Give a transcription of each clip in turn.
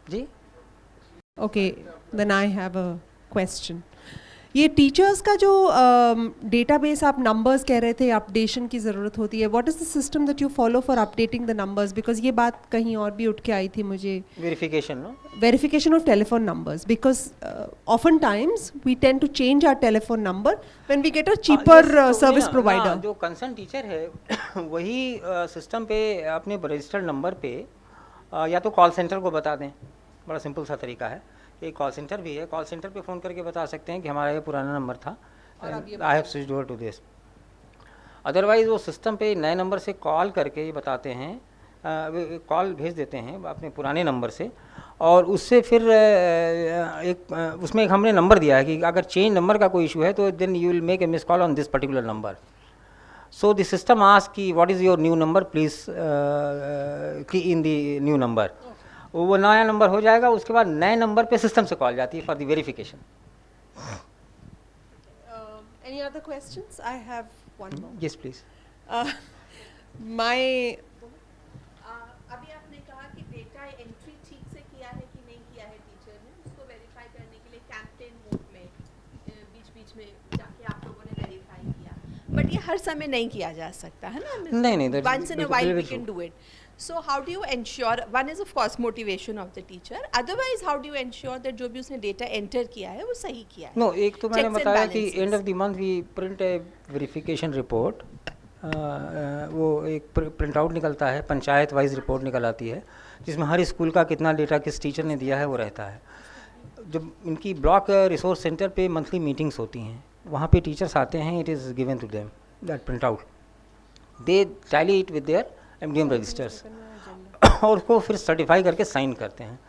Ji okay, then I have a question. ये teachers का जो डेटाबेस आप नंबर्स कह रहे थे अपडेशन की ज़रूरत होती है, what is the system that you follow for updating the numbers? Because ये बात कहीं और भी उठ के आई थी मुझे, verification no verification of telephone numbers, because oftentimes we tend to change our telephone number when we get a cheaper service provider. जो कंसर्न टीचर है वही सिस्टम पे अपने रजिस्टर्ड नंबर पे या तो कॉल सेंटर को बता दें, बड़ा सिंपल सा तरीका है, एक कॉल सेंटर भी है, कॉल सेंटर पे फ़ोन करके बता सकते हैं कि हमारा ये पुराना नंबर था, I have switched over to this. Otherwise वो सिस्टम पे नए नंबर से कॉल करके ये बताते हैं, कॉल भेज देते हैं अपने पुराने नंबर से, और उससे फिर उसमें एक हमने नंबर दिया है कि अगर चेंज नंबर का कोई इशू है तो then you will make a miss call on this particular number. So the system ask कि what is your new number, please key in the new number. वो नया नंबर हो जाएगा, उसके बाद नए नंबर पे सिस्टम से कॉल जाती है for the verification. Any other questions? I have one more. Yes, please. My अभी आपने कहा कि डेटा एंट्री ठीक से किया है कि नहीं किया है टीचर ने, उसको वेरीफाई करने के लिए कैंपेन मोड में बीच बीच में जाके आप लोगों ने वेरीफाई किया, बट ये हर समय नहीं किया जा सकता है ना? नहीं, once in a while we can do it. So how do you ensure, one is of course motivation of the teacher, otherwise how do you ensure that जो भी उसने डेटा एंटर किया है वो सही किया है? नो एक तो मैंने Checks and बताया कि balances. End of the month we print a verification report, वो एक प्रिंट आउट निकलता है, पंचायत वाइज रिपोर्ट निकल आती है जिसमें हर स्कूल का कितना डेटा किस टीचर ने दिया है वो रहता है। जब इनकी ब्लॉक रिसोर्स सेंटर पे मंथली मीटिंग्स होती हैं, वहाँ पे टीचर्स आते हैं, it is given to them that print out, they tally it with their MDM registers और उसको फिर सर्टिफाई करके साइन करते हैं।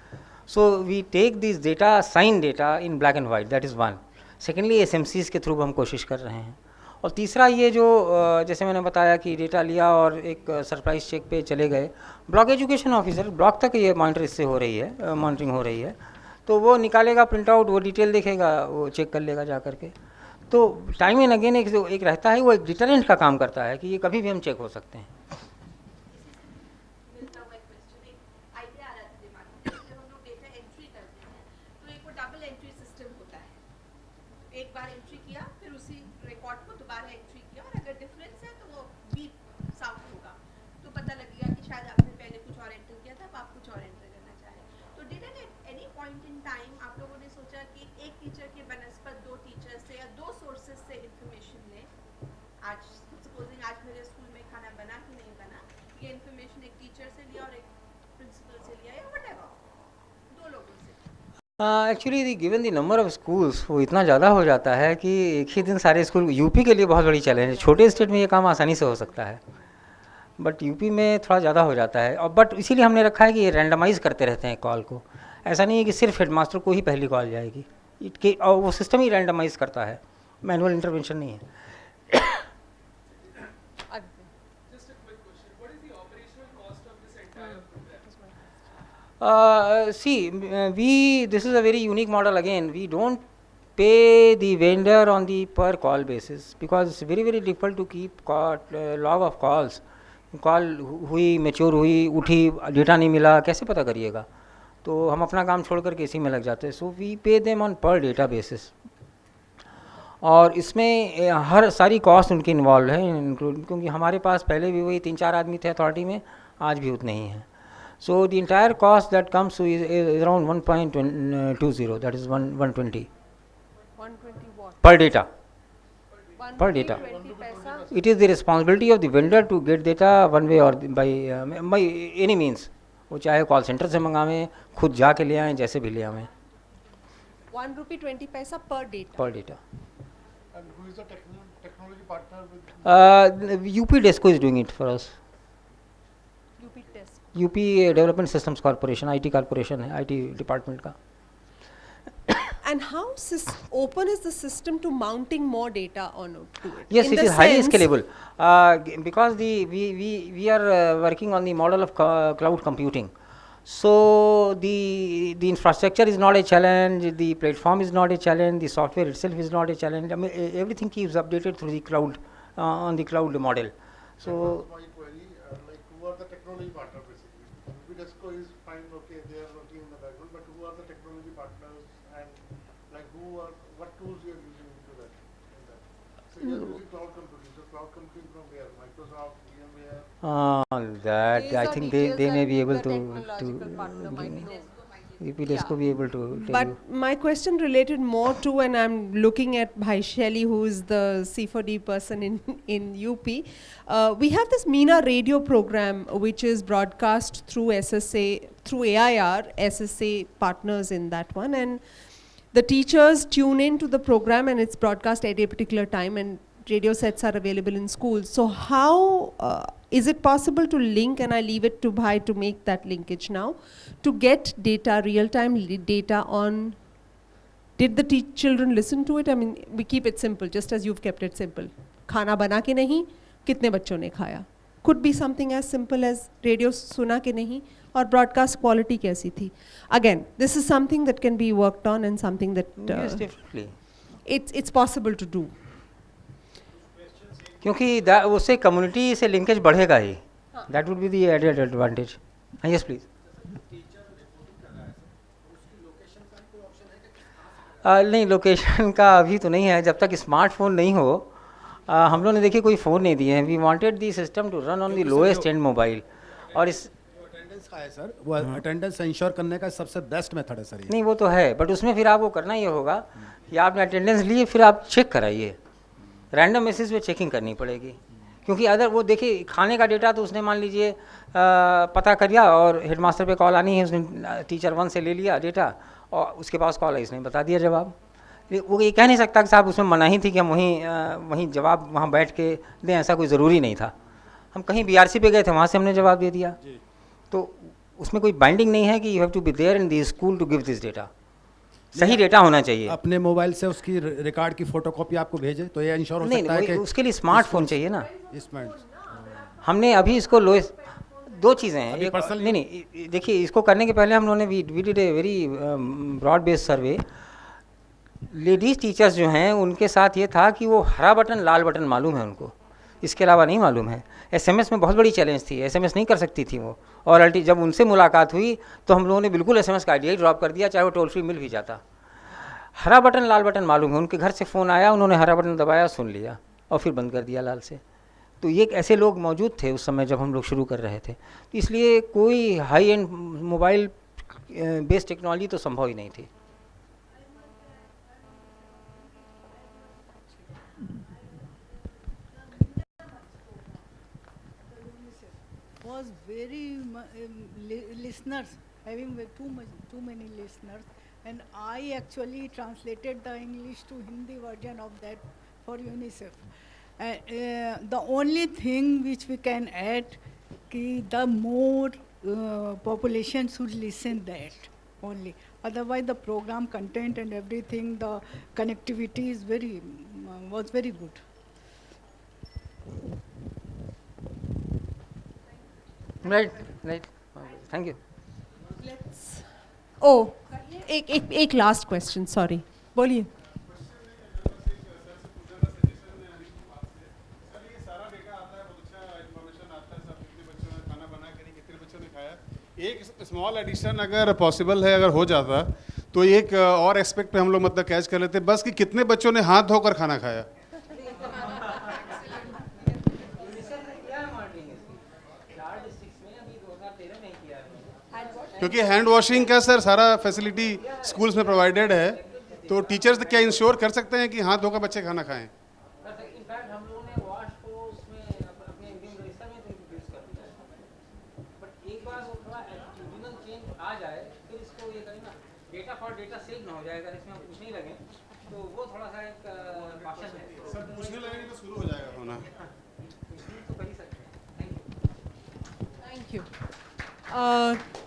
So we take this data, sign data in black and white, that is one. Secondly SMCs के through हम कोशिश कर रहे हैं, और तीसरा ये जो जैसे मैंने बताया कि डेटा लिया और एक सरप्राइज चेक पे चले गए, ब्लॉक एजुकेशन ऑफिसर ब्लॉक तक ये मॉनिटर इससे हो रही है, मॉनिटरिंग हो रही है, तो वो निकालेगा प्रिंट आउट, वो डिटेल देखेगा, वो चेक कर लेगा जा करके। तो टाइम एंड अगेन एक रहता है, वो एक डिटरेंट का काम करता है कि ये कभी भी हम चेक हो सकते हैं। एक बार एंट्री किया, फिर उसी रिकॉर्ड को दोबारा एंट्री किया, और अगर डिफरेंस है तो वो बीप साउंड होगा, तो पता लगेगा कि शायद आपने पहले कुछ और एंटर किया था, अब आप कुछ और एंटर करना चाह रहे हैं। तो did at any point in time आप लोगों ने सोचा कि एक टीचर के बनस्पत दो टीचर से या दो सोर्सेज से इंफॉर्मेशन लें? आज सपोजिंग आज मेरे स्कूल में खाना बना कि नहीं बना, ये इन्फॉर्मेशन एक टीचर से लिया और एक प्रिंसिपल से लिया, या व्हाटएवर, दो लोगों से। Actually given the number of schools वो इतना ज़्यादा हो जाता है कि एक ही दिन सारे स्कूल, यूपी के लिए बहुत बड़ी चैलेंज है, छोटे स्टेट में ये काम आसानी से हो सकता है, बट यूपी में थोड़ा ज़्यादा हो जाता है। और बट इसीलिए हमने रखा है कि ये रैंडमाइज़ करते रहते हैं कॉल को, ऐसा नहीं है कि सिर्फ हेडमास्टर को ही पहली कॉल जाएगी, और वो सिस्टम ही रैंडमाइज़ करता है, मैनुअल इंटरवेंशन नहीं है। This is a very unique model again. We don't pay the vendor on the per call basis because it's very difficult to keep log of calls. Call हुई, mature हुई, उठी, data नहीं मिला, कैसे पता करिएगा? तो हम अपना काम छोड़ करके इसी में लग जाते हैं। So we pay them on per data basis, और इसमें हर सारी कॉस्ट उनकी इन्वॉल्व है, इंक्लूड, क्योंकि हमारे पास पहले भी वही 3-4 आदमी थे अथॉरिटी में, आज भी उतने ही हैं। So the entire cost that comes to is around 1.20, that is 120 what? per data. Per 120 data. paisa? It is the responsibility of the vendor to get data one way or by any means. वो चाहे call centre से मंगावें, खुद जाके ले आएँ, जैसे भी ले आवें। 1 rupee 20 paisa per data. Per data. And who is the technology partner with? UP Desco is doing it for us. UP test. UP development systems corporation, IT corporation है, IT डिपार्टमेंट का। And how open is the system to mounting more data onto it? Yes, In it the is highly sense- scalable because we are working on the model of cloud computing. So the infrastructure is not a challenge, the platform is not a challenge, the software itself is not a challenge. I mean, everything keeps updated through the cloud, on the cloud model. So My query, like who are the technology partner basically? Will Desco is fine, okay, they are working in the background, but who are the technology partners and like what tools you are using into that? So you are using cloud computing. So cloud computing from where? Microsoft, VMware. That These I are think details they may that be able the to technological partner might know. Desco be able to tell But you. my question related more to, and I'm looking at Bhai Shelly, who is the C4D person in UP. We have this Meena radio program, which is broadcast through SSA, through AIR, SSA partners in that one. And the teachers tune in to the program and it's broadcast at a particular time, and radio sets are available in schools. So how is it possible to link, and I leave it to Bhai to make that linkage now, to get data, real-time data on, did the children listen to it? I mean, we keep it simple, just as you've kept it simple. खाना बना के नहीं, कितने बच्चों ने खाया? Could be something as simple as radio सुना के नहीं, और broadcast quality कैसी थी? Again, this is something that can be worked on and something that Yes, definitely. it's possible to do. क्योंकि उससे कम्युनिटी से लिंकेज बढ़ेगा ही. That would be the added advantage. Yes please. नहीं, लोकेशन का अभी तो नहीं है. जब तक स्मार्टफोन नहीं हो, हम लोगों ने देखिए कोई फ़ोन नहीं दिए हैं. We wanted the system to run on the lowest end mobile. और इस अटेंडेंस का है सर, वो अटेंडेंस इंश्योर करने का सबसे बेस्ट मेथड है सर ये. नहीं, वो तो है, बट उसमें फिर आपको करना ये होगा कि आपने अटेंडेंस लिए, फिर आप चेक कराइए. रैंडम बेसिस पे चेकिंग करनी पड़ेगी. क्योंकि अगर वो देखिए खाने का डेटा तो उसने मान लीजिए पता कर लिया और हेडमास्टर पे कॉल आनी है, उसने टीचर 1 से ले लिया डेटा और उसके पास कॉल है, इसने बता दिया जवाब. वो ये कह नहीं सकता कि साहब उसमें मनाही थी कि हम वहीं जवाब वहाँ बैठ के दें. ऐसा कोई ज़रूरी नहीं था. हम कहीं BRC पे गए थे, वहाँ से हमने जवाब दे दिया. तो उसमें कोई बाइंडिंग नहीं है कि you have to be there in the school to give this data. सही डेटा होना चाहिए. अपने मोबाइल से उसकी रिकॉर्ड की फोटोकॉपी आपको भेजे तो ये इंश्योर हो सकता है कि उसके लिए स्मार्टफोन चाहिए ना. इसमें हमने अभी इसको लोएस्ट 2 चीज़ें हैं. अभी personally- नहीं, देखिए इसको करने के पहले हम लोगों ने we did a very broad based survey. Ladies teachers जो हैं उनके साथ ये था कि वो हरा बटन लाल बटन मालूम है उनको, इसके अलावा नहीं मालूम है. SMS में बहुत बड़ी चैलेंज थी. SMS नहीं कर सकती थी वो. और अल्टी जब उनसे मुलाकात हुई तो हम लोगों ने बिल्कुल SMS का आइडिया ही ड्रॉप कर दिया, चाहे वो टोल फ्री मिल भी जाता. हरा बटन लाल बटन मालूम है. उनके घर से फ़ोन आया, उन्होंने हरा बटन दबाया, सुन लिया और फिर बंद कर दिया लाल से. तो ये ऐसे लोग मौजूद थे उस समय जब हम लोग शुरू कर रहे थे. तो इसलिए कोई high and mobile based technology तो संभव ही नहीं थी. was very listeners, having too many listeners, and I actually translated the English to Hindi version of that for UNICEF. The only thing which we can add, the more population should listen that only. Otherwise, the program content and everything, the connectivity is was very good. Right. Thank you. Oh, एक last question, sorry, बोलिए. एक small addition अगर possible है, अगर हो जाता तो एक और एस्पेक्ट पे हम लोग मतलब कैच कर लेते, बस कि कितने बच्चों ने हाथ धोकर खाना खाया. क्योंकि हैंड वॉशिंग का सर सारा फैसिलिटी स्कूल्स में प्रोवाइडेड है, तो टीचर्स क्या इंश्योर कर सकते हैं कि हाथ धोकर बच्चे खाना खाएं. इनफैक्ट हम लोगों ने वॉश को उसमें अपने रजिस्टर में इंट्रोड्यूस कर दिया है. बट एक बार वो थोड़ा एटीट्यूडनल चेंज आ जाए, फिर इसको ये करें ना, डेटा फॉर डेटा सेक ना हो जाएगा, इसमें हम पूछने ही लगे तो वो थोड़ा सा एक कॉशन है. सर पूछने लगेंगे तो शुरू हो जाएगा होना. तो कर ही सकते हैं. Thank you. Thank you.